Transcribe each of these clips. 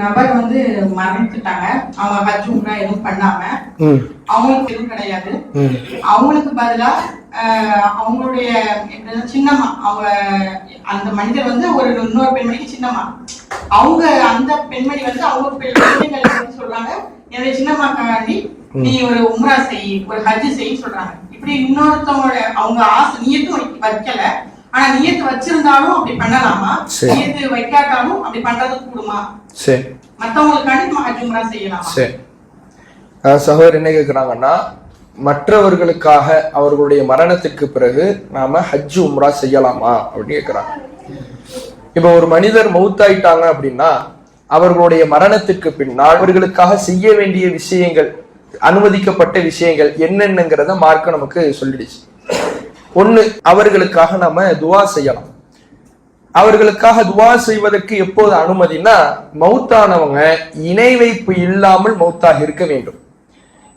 நபர் வந்து மரணிச்சுட்டாங்க. அவங்க ஹஜ் உம்ரா எதுவும் பண்ணாம அவங்களுக்கு எதுவும் கிடையாது. அவங்களுக்கு பதிலா அவங்களுடைய சின்னம்மா, அவங்க அந்த மனிதர் வந்து ஒரு இன்னொரு பெண்மணிக்கு சின்னம்மா, அவங்க அந்த பெண்மணி வந்து அவங்க பிள்ளைகள் சொல்றாங்க, என்னுடைய சின்னம்மாக்காண்டி நீ ஒரு உம்ரா செய், ஒரு ஹஜ் செய் சொல்றாங்க. இப்படி இன்னொருத்தவங்களோட அவங்க ஆசை நியத்தும் வைக்கல, ஆனா நியத்து வச்சிருந்தாலும் அப்படி பண்ணலாமா, நியத்து வைக்காட்டாலும் அப்படி பண்றது கூடுமா? மத்தவங்களுக்காண்டி ஹஜ் உம்ரா செய்யலாமா? சகோதரர் என்ன கேக்குறாங்கன்னா, மற்றவர்களுக்காக அவர்களுடைய மரணத்துக்கு பிறகு நாம ஹஜ் உம்ரா செய்யலாமா அப்படின்னு கேக்குறாங்க. இப்ப ஒரு மனிதர் மௌத்தாயிட்டாங்க அப்படின்னா அவர்களுடைய மரணத்திற்கு பின்னால் அவர்களுக்காக செய்ய வேண்டிய விஷயங்கள், அனுமதிக்கப்பட்ட விஷயங்கள் என்னென்னங்கிறத மார்க்க நமக்கு சொல்லிடுச்சு. ஒண்ணு, அவர்களுக்காக நாம துவா செய்யலாம். அவர்களுக்காக துவா செய்வதற்கு எப்போது அனுமதினா, மௌத்தானவங்க இணை வைப்பு இல்லாமல் மௌத்தாக இருக்க வேண்டும்.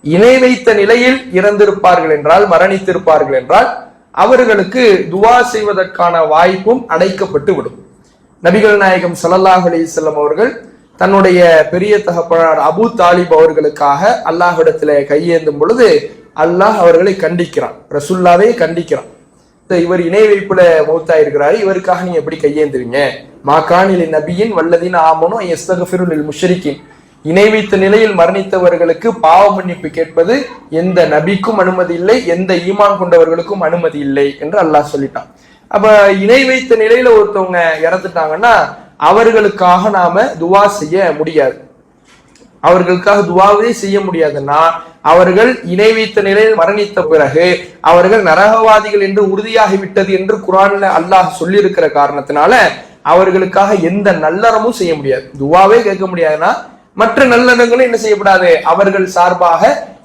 இணை வைத்த நிலையில் இறந்திருப்பார்கள் என்றால், மரணித்திருப்பார்கள் என்றால் அவர்களுக்கு துவா செய்வதற்கான வாய்ப்பும் அடைக்கப்பட்டு விடும். நபிகள் நாயகம் ஸல்லல்லாஹு அலைஹி வஸல்லம் அவர்கள் தன்னுடைய பெரிய தகப்பனார் அபூ தாலிப் அவர்களுக்காக அல்லாஹ்விடத்துல கையேந்தும் பொழுது அல்லாஹ் அவர்களை கண்டிக்கிறான், ரசூலுல்லாவே கண்டிக்கிறான். இவர் இணை வைப்புல மௌத்தா இருக்கிறாரு, இவருக்காக நீங்க எப்படி கையேந்துவீங்க? மாகானில் நபியின் வல்லதீன் ஆமனு யஸ்தக்ஃபிருல் முஷ்ரிக்கீன், இணை வைத்த நிலையில் மரணித்தவர்களுக்கு பாவ மன்னிப்பு கேட்பது எந்த நபிக்கும் அனுமதி இல்லை, எந்த ஈமான் கொண்டவர்களுக்கும் அனுமதி இல்லை என்று அல்லாஹ் சொல்லிட்டான். அப்ப இணை வைத்த நிலையில ஒருத்தவங்க இறந்துட்டாங்கன்னா அவர்களுக்காக நாம துவா செய்ய முடியாது. அவர்களுக்காக துவாவே செய்ய முடியாதுன்னா, அவர்கள் இணை வைத்த நிலையில் மரணித்த பிறகு அவர்கள் நரகவாதிகள் என்று உறுதியாகிவிட்டது என்று குர்ஆன்ல அல்லாஹ் சொல்லி இருக்கிற காரணத்தினால அவர்களுக்காக எந்த நல்லறமும் செய்ய முடியாது, துவாவே கேட்க முடியாதுன்னா மற்ற நல்லறங்களும் என்ன செய்யப்படாது, அவர்கள் சார்பாக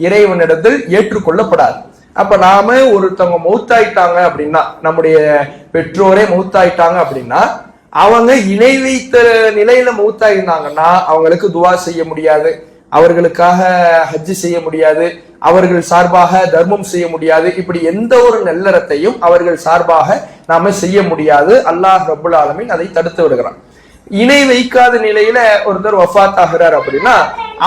இறைவனிடத்தில் ஏற்றுக்கொள்ளப்படாது. அப்ப நாம ஒருத்தவங்க மௌத்தாயிட்டாங்க அப்படின்னா, நம்முடைய பெற்றோரே மௌத்தாயிட்டாங்க அப்படின்னா, அவங்க இணை வைத்த நிலையில மௌத்தாயிருந்தாங்கன்னா அவங்களுக்கு துவா செய்ய முடியாது, அவர்களுக்காக ஹஜ் செய்ய முடியாது, அவர்கள் சார்பாக தர்மம் செய்ய முடியாது. இப்படி எந்த ஒரு நல்லறத்தையும் அவர்கள் சார்பாக நாம செய்ய முடியாது. அல்லாஹ் ரப்புல் ஆலமீன் அதை தடுத்து விடுகிறான். இணை வைக்காத நிலையில ஒருத்தர் வஃபாத் ஆகிறார் அப்படின்னா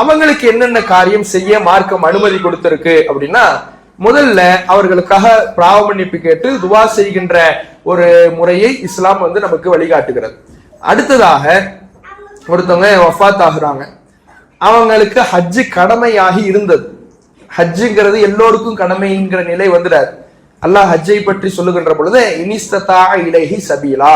அவங்களுக்கு என்னென்ன காரியம் செய்ய மார்க்கம் அனுமதி கொடுத்திருக்கு அப்படின்னா, முதல்ல அவர்களுக்காக பாவ மன்னிப்பு கேட்டு துவா செய்கின்ற ஒரு முறையை இஸ்லாம் வந்து நமக்கு வழிகாட்டுகிறது. அடுத்ததாக ஒருத்தவங்க வஃபாத் ஆகுறாங்க, அவங்களுக்கு ஹஜ்ஜு கடமையாகி இருந்தது. ஹஜ்ஜுங்கிறது எல்லோருக்கும் கடமைங்கிற நிலை வந்துடாது. அல்லாஹ் ஹஜ்ஜை பற்றி சொல்லுகின்ற பொழுது இனிஸ்ததா இலைஹி சபீலா,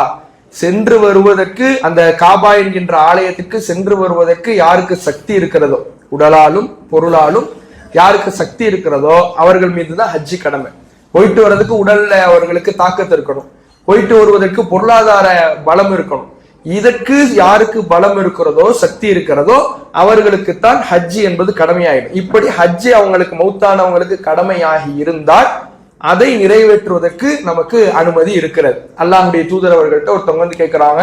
சென்று வருவதற்கு அந்த காபா என்கின்ற ஆலயத்திற்கு சென்று வருவதற்கு யாருக்கு சக்தி இருக்கிறதோ, உடலாலும் பொருளாலும் யாருக்கு சக்தி இருக்கிறதோ அவர்கள் மீதுதான் ஹஜ்ஜி கடமை. போயிட்டு வர்றதுக்கு உடல்ல அவர்களுக்கு தாக்கத்து இருக்கணும், போயிட்டு வருவதற்கு பொருளாதார பலம் இருக்கணும். இதற்கு யாருக்கு பலம் இருக்கிறதோ சக்தி இருக்கிறதோ அவர்களுக்குத்தான் ஹஜ்ஜி என்பது கடமையாயிடும். இப்படி ஹஜ்ஜி அவங்களுக்கு மௌத்தானவங்களுக்கு கடமையாகி இருந்தால் அதை நிறைவேற்றுவதற்கு நமக்கு அனுமதி இருக்கிறது. அல்லாஹ்வுடைய தூதர் அவர்கள்ட்ட ஒருத்தவங்க வந்து கேட்கிறாங்க,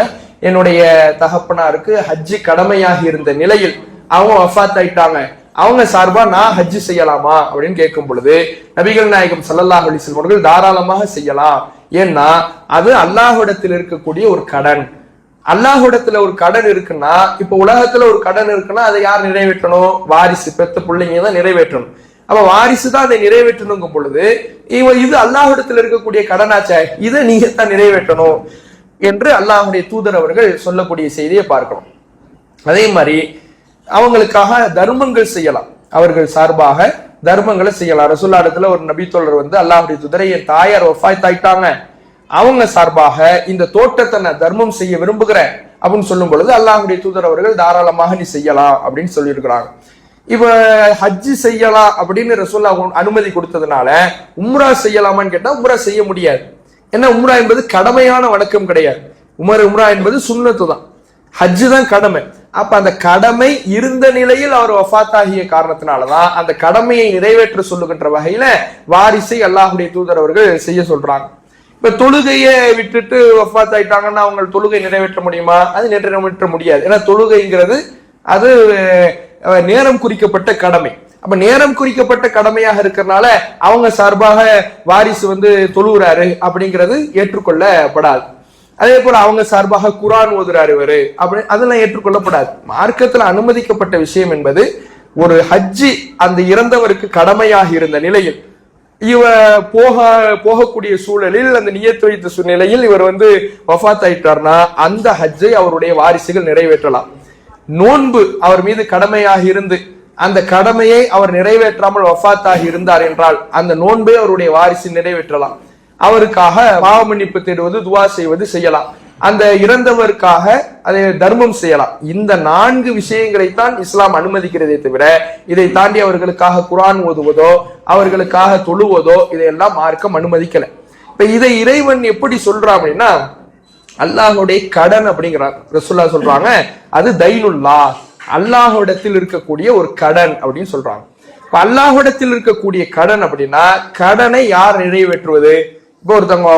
என்னுடைய தகப்பனாருக்கு ஹஜ்ஜி கடமையாகி இருந்த நிலையில் அவங்க வஃபாத் ஆயிட்டாங்க, அவங்க சார்பா நான் ஹஜ்ஜி செய்யலாமா அப்படின்னு கேட்கும் பொழுது நபிகள் நாயகம் ஸல்லல்லாஹு அலைஹி வஸல்லம் அவர்கள் தாராளமாக செய்யலாம். ஏன்னா அது அல்லாஹ்விடத்தில் இருக்கக்கூடிய ஒரு கடன். அல்லாஹ்விடத்துல ஒரு கடன் இருக்குன்னா, இப்ப உலகத்துல ஒரு கடன் இருக்குன்னா அதை யார் நிறைவேற்றணும்? வாரிசு, பெத்த பிள்ளைங்க தான் நிறைவேற்றணும். அப்ப வாரிசு தான் அதை நிறைவேற்றணுங்கும் பொழுது இது அல்லாஹ்விடத்துல இருக்கக்கூடிய கடனாச்சே, இதை நீங்க தான் நிறைவேற்றணும் என்று அல்லாஹ்வுடைய தூதர் அவர்கள் சொல்லக்கூடிய செய்தியை பார்க்கணும். அதே மாதிரி அவங்களுக்காக தர்மங்கள் செய்யலாம், அவர்கள் சார்பாக தர்மங்களை செய்யலாம். ரசூலுல்லாஹ் இடத்துல ஒரு நபி தோழர் வந்து அல்லாஹ்வுடைய தூதரை, என் தாயார் வஃபாத் ஆயிட்டாங்க, அவங்க சார்பாக இந்த தோட்டத்தை நான் தர்மம் செய்ய விரும்புகிறேன் அப்படின்னு சொல்லும் பொழுது அல்லாஹ்வுடைய தூதர் அவர்கள் தாராளமாக நீ செய்யலாம் அப்படின்னு சொல்லியிருக்கிறாங்க. இப்ப ஹஜ்ஜி செய்யலாம் அப்படின்னு ரசூலுல்லாஹ் அனுமதி கொடுத்ததுனால உம்ரா செய்யலாமான்னு கேட்டா உம்ரா செய்ய முடியாது. ஏன்னா உம்ரா என்பது கடமையான வணக்கம் கிடையாது. உம்ரா என்பது சுன்னத்து தான், ஹஜ்ஜு தான் கடமை. அப்ப அந்த கடமை இருந்த நிலையில் அவர் வஃபாத் ஆகிய காரணத்தினாலதான் அந்த கடமையை நிறைவேற்ற சொல்லுகின்ற வகையில வாரிசை அல்லாஹ்வுடைய தூதர் அவர்கள் செய்ய சொல்றாங்க. இப்ப தொழுகையை விட்டுட்டு வஃபாத் ஆயிட்டாங்கன்னா அவங்க தொழுகை நிறைவேற்ற முடியுமா? அது நிறைவேற்ற முடியாது. ஏன்னா தொழுகைங்கிறது அது நேரம் குறிக்கப்பட்ட கடமை. அப்ப நேரம் குறிக்கப்பட்ட கடமையாக இருக்கிறதுனால அவங்க சார்பாக வாரிசு வந்து தொழுகிறாரு அப்படிங்கிறது ஏற்றுக்கொள்ளப்படாது. அதே போல அவங்க சார்பாக குர்ஆன் ஓதுறாரு இவரு அப்படி, அதெல்லாம் ஏற்றுக்கொள்ளப்படாது. மார்க்கத்துல அனுமதிக்கப்பட்ட விஷயம் என்பது ஒரு ஹஜ்ஜி அந்த இறந்தவருக்கு கடமையாக இருந்த நிலையில் போகக்கூடிய சூழலில் அந்த நியத்து வைத்த நிலையில் இவர் வஃபாத் ஆயிட்டார்னா அந்த ஹஜ்ஜை அவருடைய வாரிசுகள் நிறைவேற்றலாம். நோன்பு அவர் மீது கடமையாக இருந்து அந்த கடமையை அவர் நிறைவேற்றாமல் வஃபாத்தாக இருந்தார் என்றால் அந்த நோன்பை அவருடைய வாரிசு நிறைவேற்றலாம். அவருக்காக பாவ மன்னிப்பு தேடுவது, துவா செய்வது செய்யலாம். அந்த இறந்தவருக்காக அதை தர்மம் செய்யலாம். இந்த 4 விஷயங்களைத்தான் இஸ்லாம் அனுமதிக்கிறதே தவிர இதை தாண்டி அவர்களுக்காக குர்ஆன் ஓதுவதோ அவர்களுக்காக தொழுவதோ இதையெல்லாம் மார்க்கம் அனுமதிக்கல. இப்ப இதை இறைவன் எப்படி சொல்றான் அப்படின்னா, அல்லாஹுடைய கடன் அப்படிங்கிறார். ரசூலுல்லாஹ் சொல்றாங்க அது தைனுல்லா, அல்லாஹ்விடத்தில் இருக்கக்கூடிய ஒரு கடன் அப்படின்னு சொல்றாங்க. இப்ப அல்லாஹ்விடத்தில் இருக்கக்கூடிய கடன் அப்படின்னா கடனை யார் நிறைவேற்றுவது? இப்போ ஒருத்தவங்க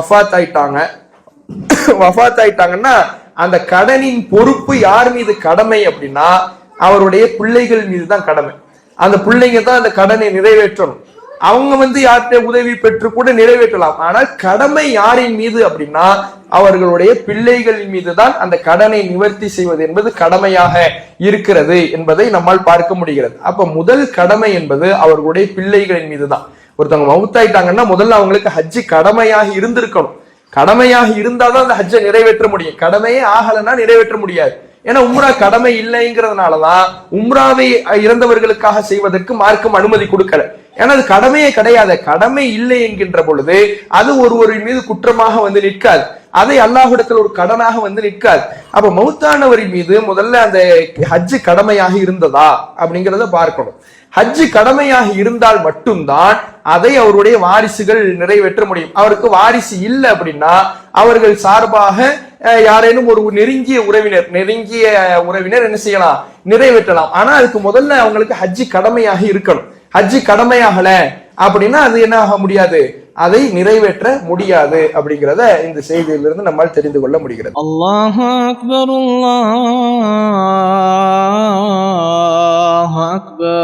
வஃபாத் ஆயிட்டாங்கன்னா அந்த கடனின் பொறுப்பு யார் மீது கடமை அப்படின்னா அவருடைய பிள்ளைகள் மீது தான் கடமை. அந்த பிள்ளைங்க தான் அந்த கடனை நிறைவேற்றணும். அவங்க யார்கிட்ட உதவி பெற்று கூட நிறைவேற்றலாம். ஆனால் கடமை யாரின் மீது அப்படின்னா அவர்களுடைய பிள்ளைகளின் மீது தான் அந்த கடனை நிவர்த்தி செய்வது என்பது கடமையாக இருக்கிறது என்பதை நம்மால் பார்க்க முடிகிறது. அப்ப முதல் கடமை என்பது அவர்களுடைய பிள்ளைகளின் மீது தான். ஒருத்தவங்க மவுத்தாயிட்டாங்கன்னா முதல்ல அவங்களுக்கு ஹஜ்ஜி கடமையாக இருந்திருக்கணும். கடமையாக இருந்தாதான் அந்த ஹஜ்ஜை நிறைவேற்ற முடியும். கடமையே ஆகலைன்னா நிறைவேற்ற முடியாது. ஏன்னா உம்ரா கடமை இல்லைங்கிறதுனாலதான் உம்ராவை இறந்தவர்களுக்காக செய்வதற்கு மார்க்கம் அனுமதி கொடுக்கல. ஏன்னா அது கடமையே கிடையாது. கடமை இல்லை என்கின்ற பொழுது அது ஒருவரின் மீது குற்றமாக நிற்காது. அதை அல்லாஹ்விடத்தில் ஒரு கடனாக நிற்காது. அப்ப மௌத்தானவரின் மீது முதல்ல அந்த ஹஜ்ஜு கடமையாக இருந்ததா அப்படிங்கிறத பார்க்கணும். ஹஜ்ஜு கடமையாக இருந்தால் மட்டும்தான் அதை அவருடைய வாரிசுகள் நிறைவேற்ற முடியும். அவருக்கு வாரிசு இல்லை அப்படின்னா அவர்கள் சார்பாக யாரேனும் ஒரு நெருங்கிய உறவினர் என்ன செய்யலாம்? நிறைவேற்றலாம். ஆனா அதுக்கு முதல்ல அவங்களுக்கு ஹஜ்ஜி கடமையாக இருக்கணும். ஹஜ்ஜி கடமையாகல அப்படின்னா அது என்ன ஆக முடியாது, அதை நிறைவேற்ற முடியாது அப்படிங்கிறத இந்த செய்தியிலிருந்து நம்மால் தெரிந்து கொள்ள முடிகிறது. அல்லாஹு அக்பர், அல்லாஹு அக்பர்.